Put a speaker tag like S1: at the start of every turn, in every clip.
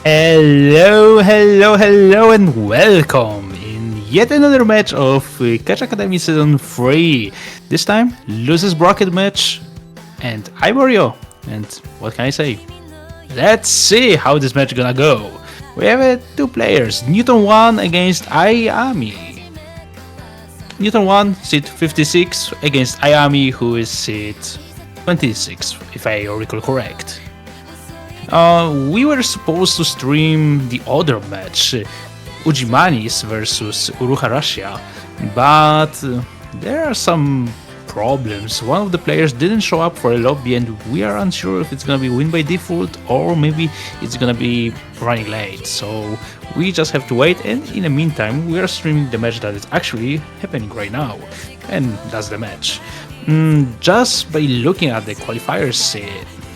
S1: Hello, and welcome in yet another match of Catch Academy Season 3. This time, loses bracket match, and I'm Mario. And what can I say? Let's see how this match gonna go. We have two players, newton1 against Aiami. newton1 seat 56 against Aiami, who is seat 26, if I recall correct. We were supposed to stream the other match, Ujimanis versus Uruha Russia, but there are some problems. One of the players didn't show up for a lobby and we are unsure if it's gonna be win by default or maybe it's gonna be running late, so we just have to wait, and in the meantime we are streaming the match that is actually happening right now, and that's the match. Just by looking at the qualifiers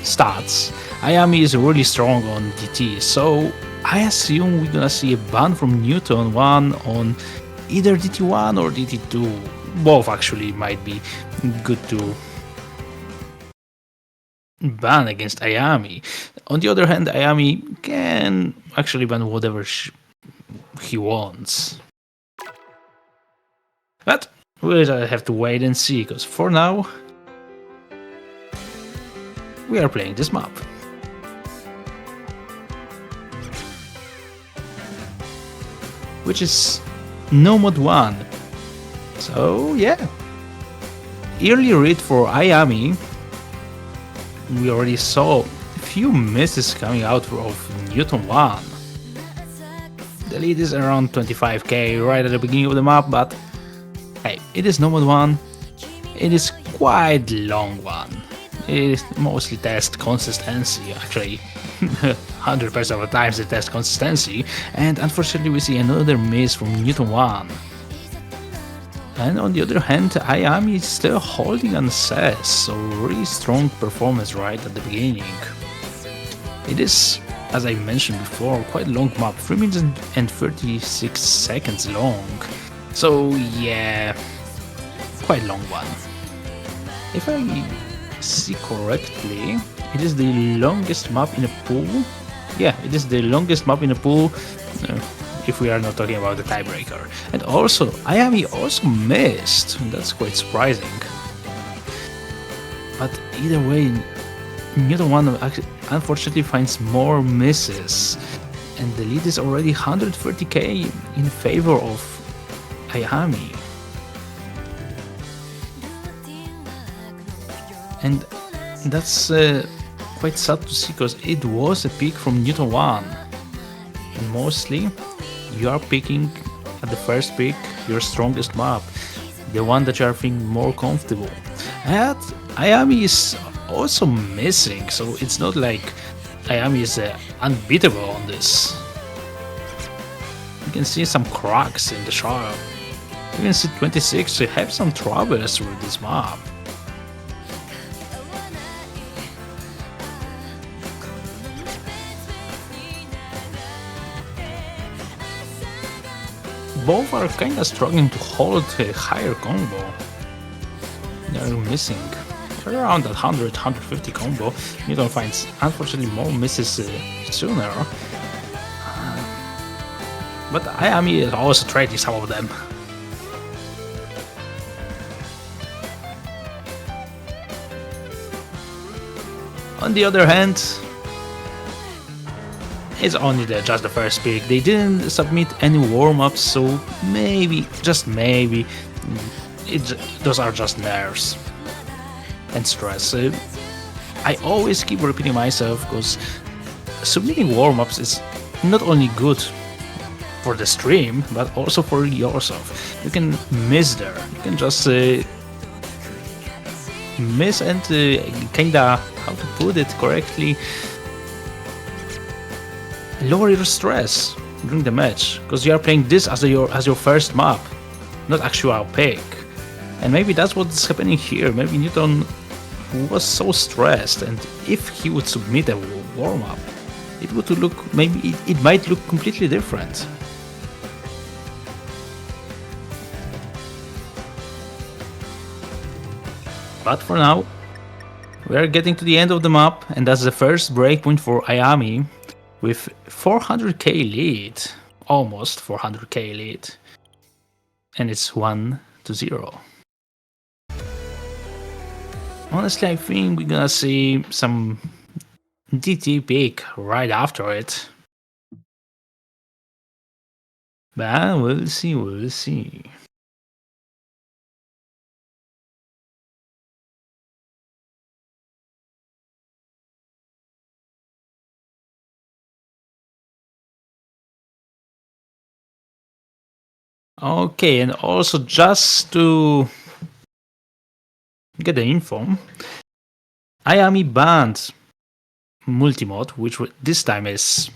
S1: stats, Aiami is really strong on DT, so I assume we're gonna see a ban from newton1 on either DT1 or DT2. Both actually might be good to ban against Aiami. On the other hand, Aiami can actually ban whatever he wants. But we'll have to wait and see, because for now we are playing this map. Which is no mod 1. So yeah. Early read for Aiami. We already saw a few misses coming out of newton1. The lead is around 25k right at the beginning of the map, but hey, it is no mod 1. It is quite long one. It mostly tests consistency, actually. 100% of the times it tests consistency, and unfortunately we see another miss from newton1. And on the other hand, Aiami is still holding on CS, so really strong performance right at the beginning. It is, as I mentioned before, quite a long map, 3 minutes and 36 seconds long. So yeah, quite long one. If I see correctly, it is the longest map in a pool. Yeah, it is the longest map in a pool, if we are not talking about the tiebreaker. And also, Aiami also missed. That's quite surprising. But either way, newton1 unfortunately finds more misses, and the lead is already 130k in favor of Aiami. And that's quite sad to see, because it was a pick from newton1. And mostly, you are picking at the first pick your strongest map, the one that you are feeling more comfortable. And Aiami is also missing, so it's not like Aiami is unbeatable on this. You can see some cracks in the chart. You can see 26 to have some troubles with this map. Both are kinda struggling to hold a higher combo. They're missing around that 100-150 combo. Newton finds unfortunately more misses sooner. But Aiami is also trading some of them. On the other hand, it's only just the first pick. They didn't submit any warm-ups, so maybe, just maybe, those are just nerves and stress. I always keep repeating myself, because submitting warm-ups is not only good for the stream, but also for yourself. You can miss there. You can just miss and kinda, how to put it correctly, lower your stress during the match, because you are playing this as your first map, not actual pick. And maybe that's what's happening here. Maybe Newton was so stressed, and if he would submit a warm-up, it would look, maybe it might look completely different. But for now, we are getting to the end of the map, and that's the first breakpoint for Aiami. with 400k lead, almost 400k lead, and it's 1-0. Honestly, I think we're gonna see some DT pick right after it. But we'll see, we'll see. Okay, and also just to get the info, Aiami banned multimod, which this time is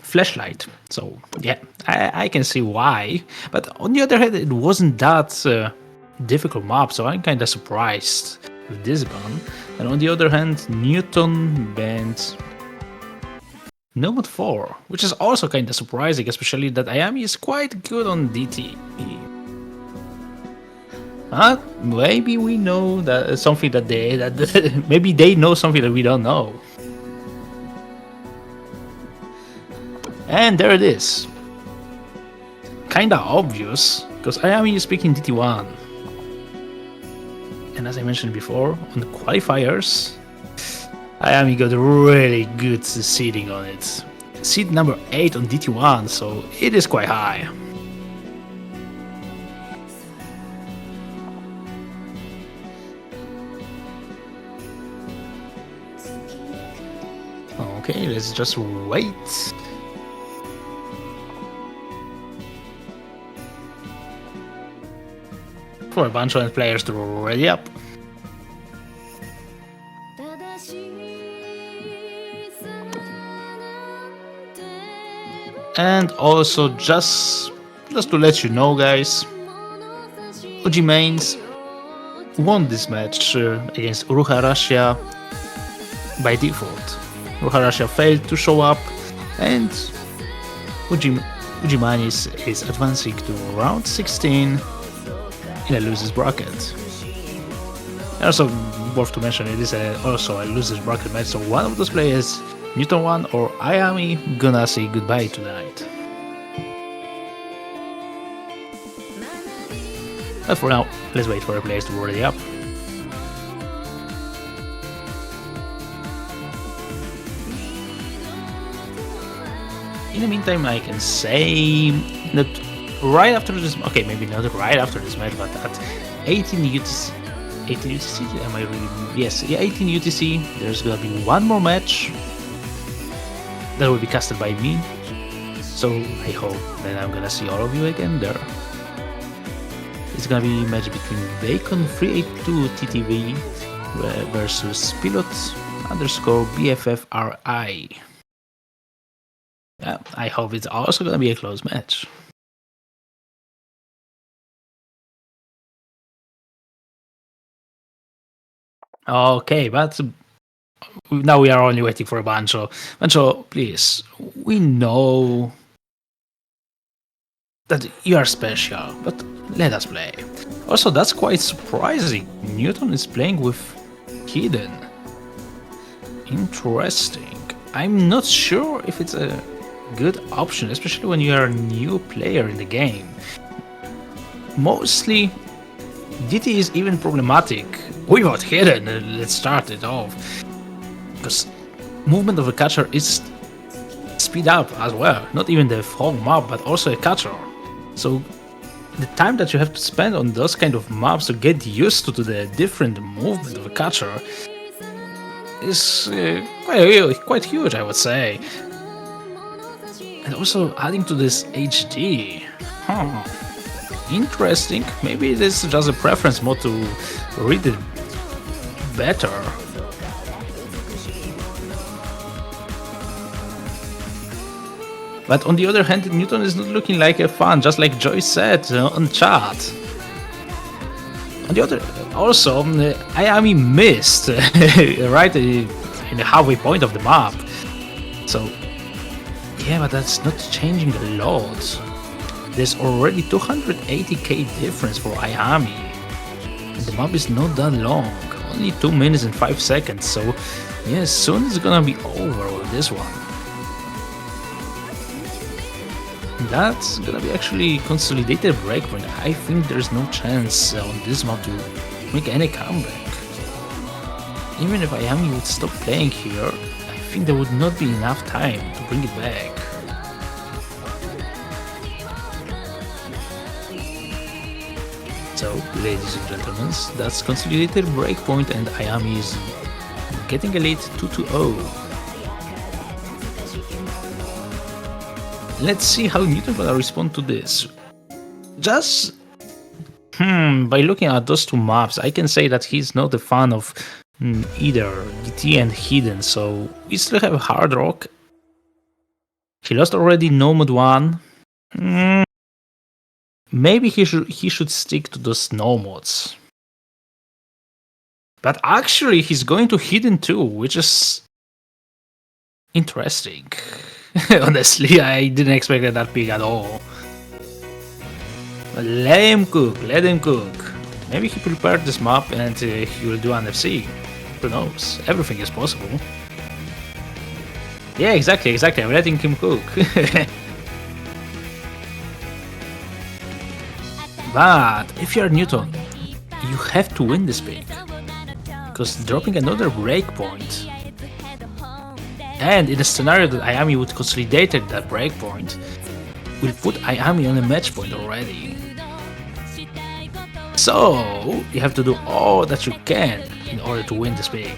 S1: flashlight. So yeah, I can see why. But on the other hand, it wasn't that difficult map, so I'm kind of surprised with this ban. And on the other hand, Newton banned Nomad 4, which is also kind of surprising, especially that Aiami is quite good on DT. Maybe we know that something that maybe they know something that we don't know. And there it is. Kinda obvious, because Aiami is picking DT1. And as I mentioned before, on the qualifiers, Aiami got really good seeding on it. Seed number 8 on DT1, so it is quite high. Okay, let's just wait. For a bunch of players to ready up. And also just to let you know, guys, OG Mains won this match against Uruha Russia by default. Uruha Russia failed to show up, and OG Mains is advancing to round 16 in a losers bracket. Also worth to mention, it is also a losers bracket match, so one of those players, newton1 or Aiami, gonna say goodbye tonight. But for now, let's wait for the players to ready up. In the meantime, I can say that right after this, okay, maybe not right after this match, but at 18 UTC, 18 UTC, am I really? Yes, yeah, 18 UTC, there's gonna be one more match that will be casted by me, so I hope that I'm gonna see all of you again there. It's gonna be a match between Bacon382 TTV versus Pilot_BFFRI. Yeah, I hope it's also gonna be a close match. Okay, but now we are only waiting for a Bancho. Bancho, please, we know that you are special, but let us play. Also, that's quite surprising. Newton is playing with Hidden. Interesting. I'm not sure if it's a good option, especially when you are a new player in the game. Mostly, DT is even problematic without Hidden. Let's start it off. Because movement of a catcher is speed up as well. Not even the whole map, but also a catcher. So the time that you have to spend on those kind of maps to get used to the different movement of a catcher is quite huge, I would say. And also adding to this HD. Interesting. Maybe this is just a preference mode to read it better. But on the other hand, Newton is not looking like a fan, just like Joyce said on chat. On the other, also, Aiami missed right in the halfway point of the map. So, yeah, but that's not changing a lot. There's already 280k difference for Aiami. And the map is not that long, only 2 minutes and 5 seconds, so Yes, soon it's gonna be over with this one. That's gonna be actually consolidated breakpoint. I think there's no chance on this map to make any comeback. Even if Aiami would stop playing here, I think there would not be enough time to bring it back. So, ladies and gentlemen, that's consolidated breakpoint and Aiami is getting a lead 2-0. Let's see how Newton gonna respond to this. Just by looking at those two maps, I can say that he's not a fan of either DT and Hidden, so we still have Hard Rock. He lost already Nomad 1. Maybe he should stick to those Nomads. But actually he's going to Hidden too, which is interesting. Honestly, I didn't expect that big at all. But let him cook, let him cook. Maybe he prepared this map and he will do an FC. Who knows? Everything is possible. Yeah, exactly, I'm letting him cook. But if you're Newton, you have to win this pick. Because dropping another breakpoint, and in a scenario that Aiami would consolidate that breakpoint, will put Aiami on a match point already. So you have to do all that you can in order to win this pick.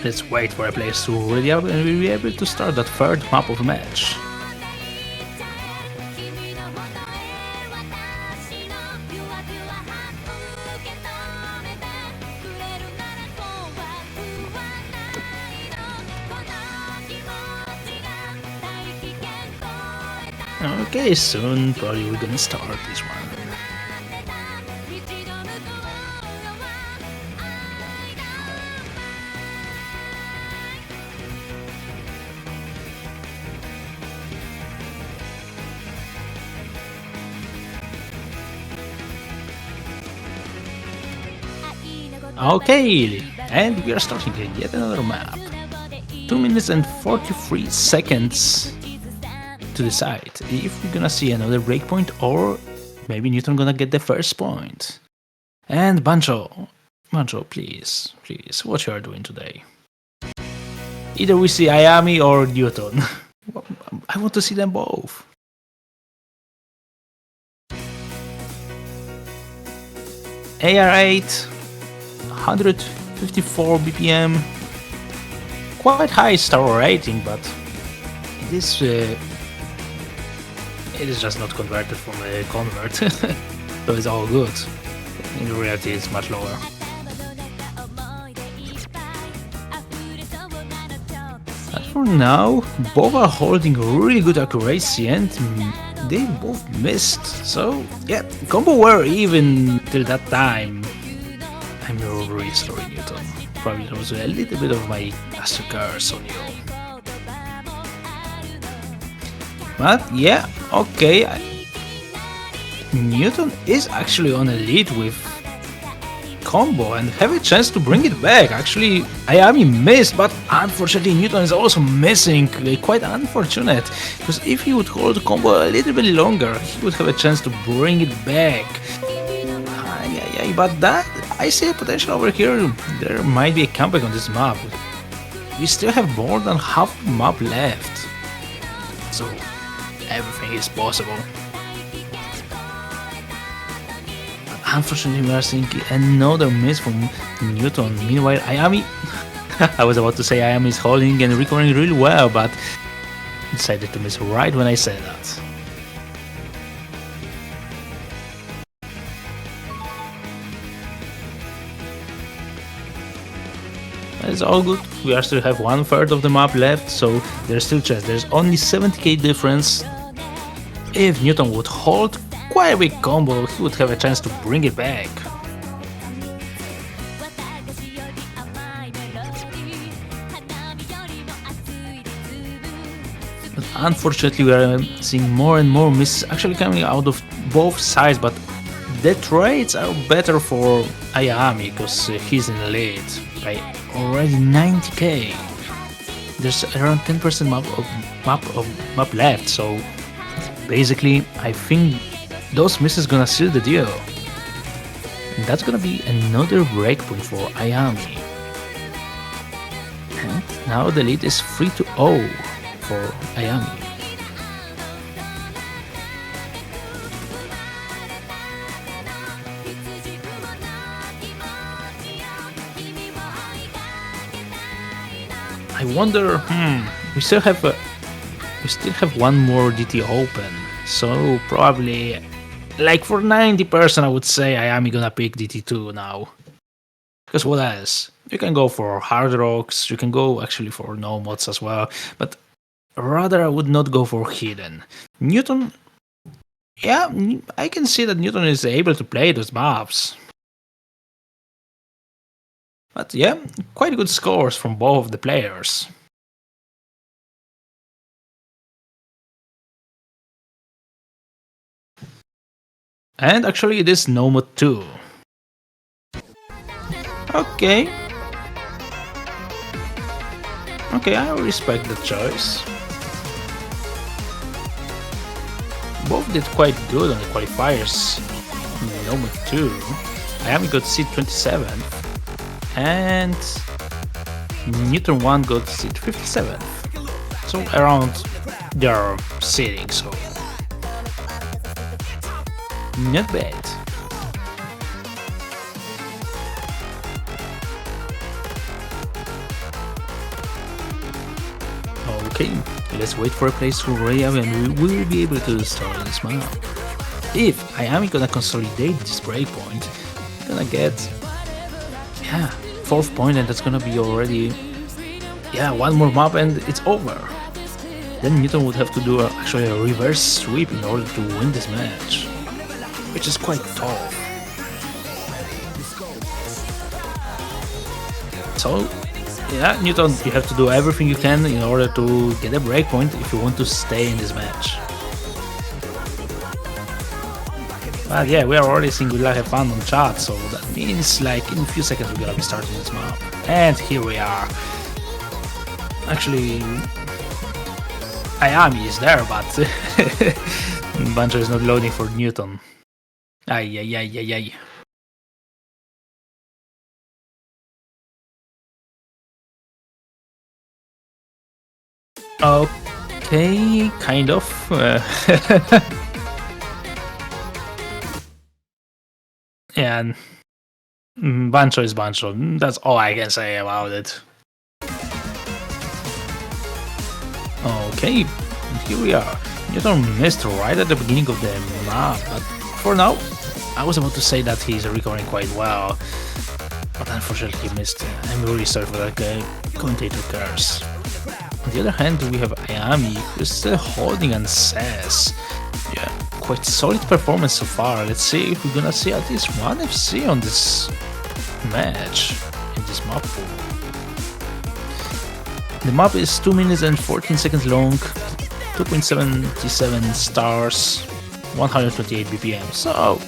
S1: Let's wait for a players to ready up and we'll be able to start that third map of the match. Okay, soon probably we're gonna start this one. Okay, and we are starting yet another map. 2 minutes and 43 seconds to decide if we're gonna see another breakpoint or maybe Newton gonna get the first point. And Banjo, please, what you are doing today? Either we see Aiami or Newton. I want to see them both. AR8, 154 BPM, quite high star rating, but it is just not converted from a convert, so it's all good. In reality, it's much lower. But for now, both are holding really good accuracy and they both missed. So yeah, combo were even till that time. I'm really sorry, Newton. Probably there was a little bit of my master curse on you. But yeah, okay. Newton is actually on a lead with combo and have a chance to bring it back. Actually, Aiami missed, but unfortunately Newton is also missing. Quite unfortunate, because if he would hold combo a little bit longer, he would have a chance to bring it back. But that, I see a potential over here. There might be a comeback on this map. We still have more than half the map left, so everything is possible. Unfortunately, we are seeing another miss from Newton. Meanwhile, Aiami, I was about to say Aiami is holding and recovering really well, but decided to miss right when I said that. It's all good. We are still have 1/3 of the map left, so there's still chance. There's only 70k difference. If Newton would hold quite a big combo, he would have a chance to bring it back. unfortunately we are seeing more and more misses actually coming out of both sides, but the trades are better for Aiami because he's in the lead by already 90k. There's around 10% map left, so basically I think those misses gonna seal the deal. And that's gonna be another breakpoint for Aiami. And now the lead is 3-0 for Aiami. I wonder, we still have one more DT open, so probably, like for 90% I would say Aiami gonna pick DT2 now. Because what else? You can go for hard rocks, you can go actually for no mods as well, but rather I would not go for hidden. Newton, yeah, I can see that Newton is able to play those maps. But yeah, quite good scores from both of the players. And actually it is no mod 2. Okay. Okay, I respect the choice. Both did quite good on the qualifiers. No mod 2. Aiami got seed 27th. And newton1 got seat 57th, so around their seating, so not bad. Okay, let's wait for a place to Aiami and we will be able to start this map. If Aiami gonna consolidate this breakpoint, gonna get, yeah, 4th point, and that's gonna be already, yeah, one more map and it's over. Then Newton would have to do actually a reverse sweep in order to win this match, which is quite tough. So yeah, Newton, you have to do everything you can in order to get a breakpoint if you want to stay in this match. But yeah, we are already seeing good luck have fun on chat, so that means like in a few seconds we're gonna be starting this map. And here we are. Actually, Aiami is there, but Banjo is not loading for Newton. Ay. Okay, kind of. Yeah, Bancho is Bancho. That's all I can say about it. Okay, and here we are. Newton missed right at the beginning of the map, but for now, I was about to say that he's recovering quite well, but unfortunately he missed. I'm really sorry for that guy. Commentator curse. On the other hand, we have Aiami, who's still holding and says, yeah, quite solid performance so far. Let's see if we're gonna see at least one FC on this match in this map pool. The map is 2 minutes and 14 seconds long, 2.77 stars, 128 BPM, so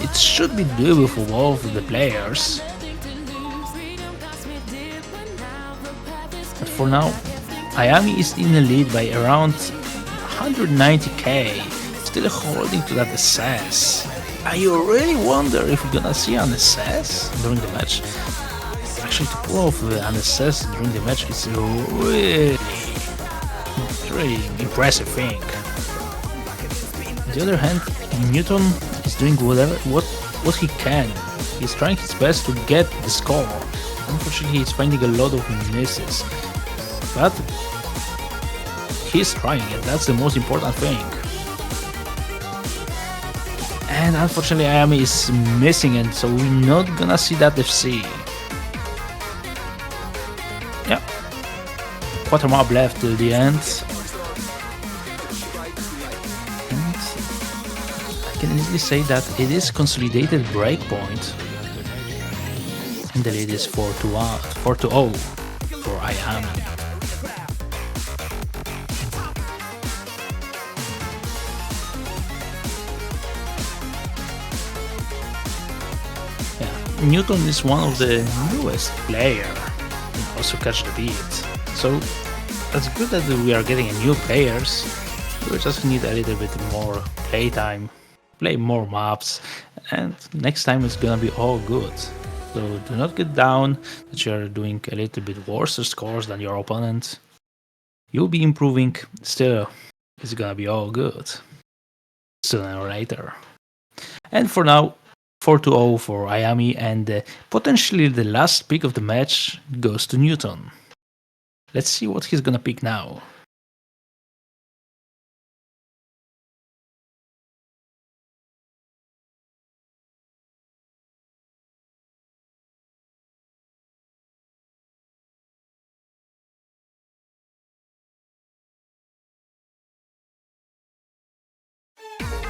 S1: it should be doable for both of the players. But for now, Aiami is in the lead by around 190k, still holding to that SS. I really wonder if we're gonna see an SS during the match. Actually, to pull off an SS during the match is really impressive thing. On the other hand, Newton is doing what he can. He's trying his best to get the score. Unfortunately, he's finding a lot of misses, but he's trying, and that's the most important thing. And unfortunately, Aiami is missing, and so we're not gonna see that FC. Yeah, quarter map left till the end. And I can easily say that it is consolidated breakpoint. And the lead is 4-0 for Aiami. Newton is one of the newest player and also catch the beat. So that's good that we are getting new players. We just need a little bit more playtime, play more maps, and next time it's gonna be all good. So do not get down that you are doing a little bit worse scores than your opponent. You'll be improving, still it's gonna be all good sooner or later. And for now, 4-0 for Aiami, and potentially the last pick of the match goes to Newton. Let's see what he's gonna pick now.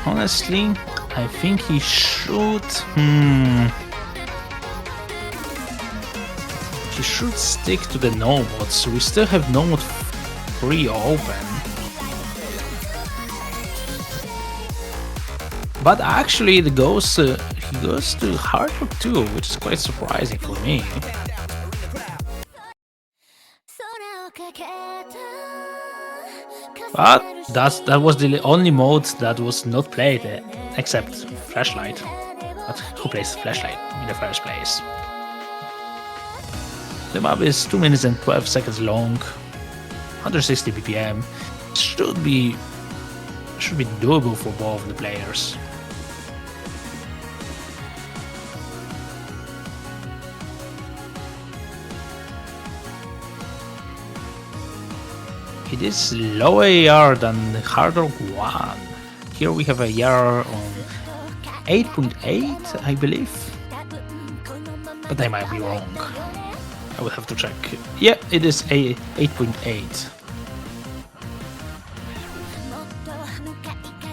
S1: Honestly, I think he should... He should stick to the no mods. We still have no mod 3 open. But actually he goes to hard mode 2, which is quite surprising for me. But that was the only mode that was not played, except Flashlight. But who plays Flashlight in the first place? The map is 2 minutes and 12 seconds long, 160 BPM. Should be doable for both the players. It is lower AR than Hard Rock 1. Here we have a AR on 8.8, I believe. But I might be wrong. I would have to check. Yeah, it is a 8.8.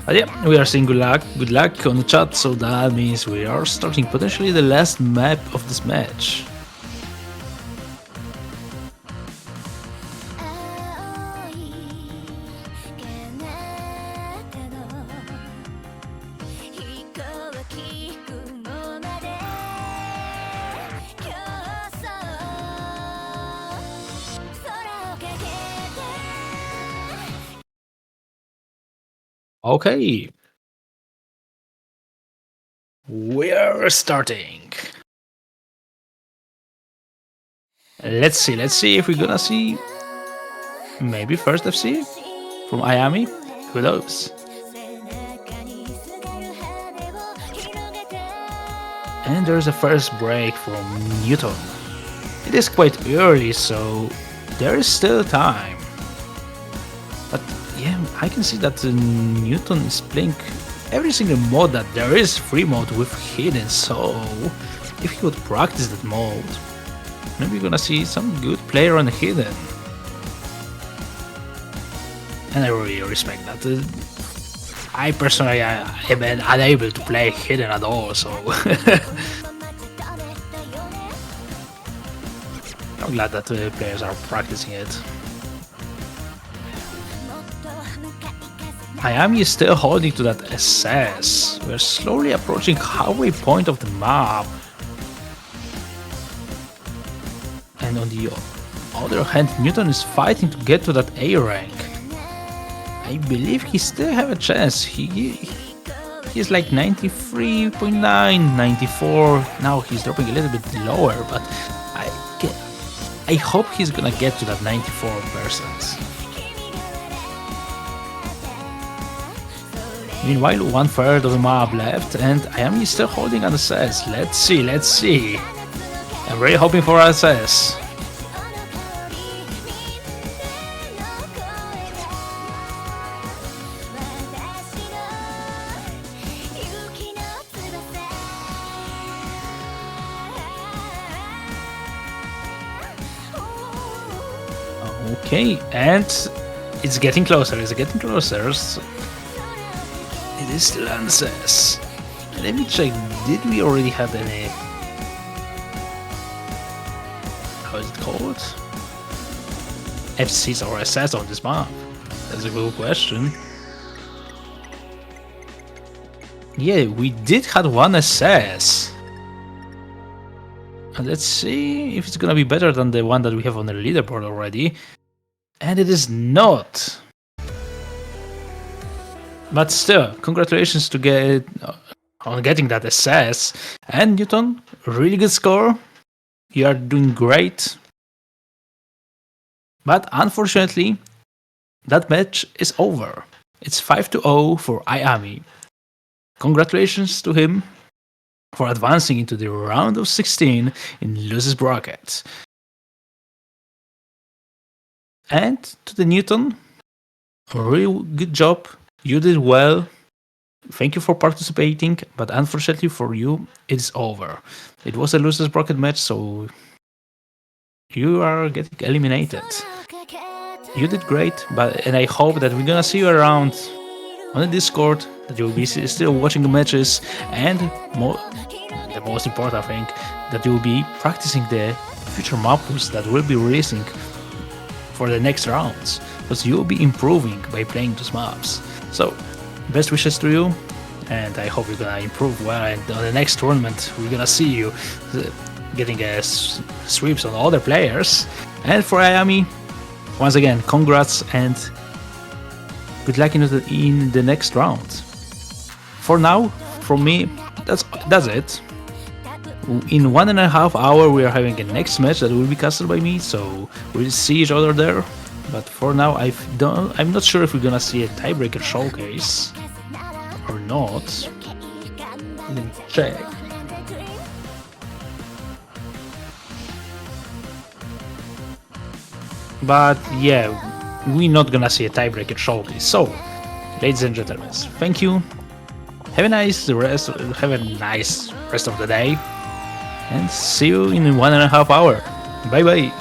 S1: But yeah, we are seeing good luck on the chat, so that means we are starting potentially the last map of this match. Okay, we're starting. Let's see if we're gonna see maybe first FC from Aiami. Who knows? And there's a first break from Newton. It is quite early, so there is still time. But yeah, I can see that Newton is playing every single mode that there is free mode with hidden, so if he would practice that mode, maybe we're gonna see some good player on hidden. And I really respect that. I personally am unable to play hidden at all, so I'm glad that players are practicing it. Aiami is still holding to that SS. We're slowly approaching halfway point of the map. And on the other hand, Newton is fighting to get to that A rank. I believe he still have a chance. He's like 93.9, 94. Now he's dropping a little bit lower, but I hope he's gonna get to that 94%. Meanwhile, 1/3 of the map left, and Aiami is still holding on the SS. Let's see. I'm really hoping for SS. Okay, and it's getting closer. It is still SS. Let me check, did we already have any... How is it called? FCs or SS on this map? That's a good question. Yeah, we did have one SS. Let's see if it's gonna be better than the one that we have on the leaderboard already. And it is not. But still, congratulations to get on getting that SS. And Newton, really good score. You are doing great. But unfortunately, that match is over. It's 5-0 for Aiami. Congratulations to him for advancing into the round of 16 in losers bracket. And to the Newton, a really good job. You did well. Thank you for participating, but unfortunately for you, it's over. It was a losers bracket match, so you are getting eliminated. You did great, and I hope that we're gonna see you around on the Discord, that you'll be still watching the matches, and the most important thing, that you'll be practicing the future maps that will be releasing for the next rounds, because you'll be improving by playing those maps. So, best wishes to you, and I hope you're gonna improve well, and on the next tournament we're gonna see you getting sweeps on other players. And for Aiami, once again, congrats and good luck in the next round. For now, from me, that's it. In 1.5 hours we are having a next match that will be casted by me, so we'll see each other there. But for now, I'm not sure if we're gonna see a tiebreaker showcase or not. Let me check. But yeah, we're not gonna see a tiebreaker showcase. So, ladies and gentlemen, thank you. Have a nice rest of the day, and see you in 1.5 hours. Bye bye.